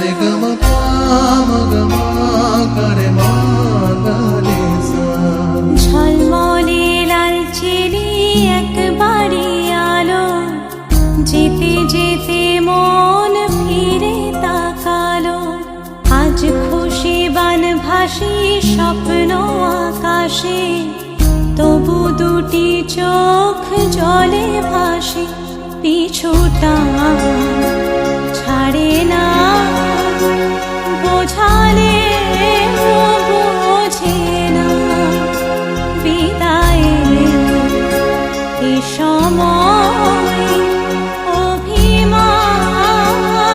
रे ग म प म ग म ग रे म ग रे सा। ঝলমলে লালচেরি একবারই আলো, যেতে যেতে মন ফিরে তাকালো। আজ খুশি বানভাসি স্বপ্ন আকাশে, তবু দুটি চোখ জলে ভাসে পিছুটা।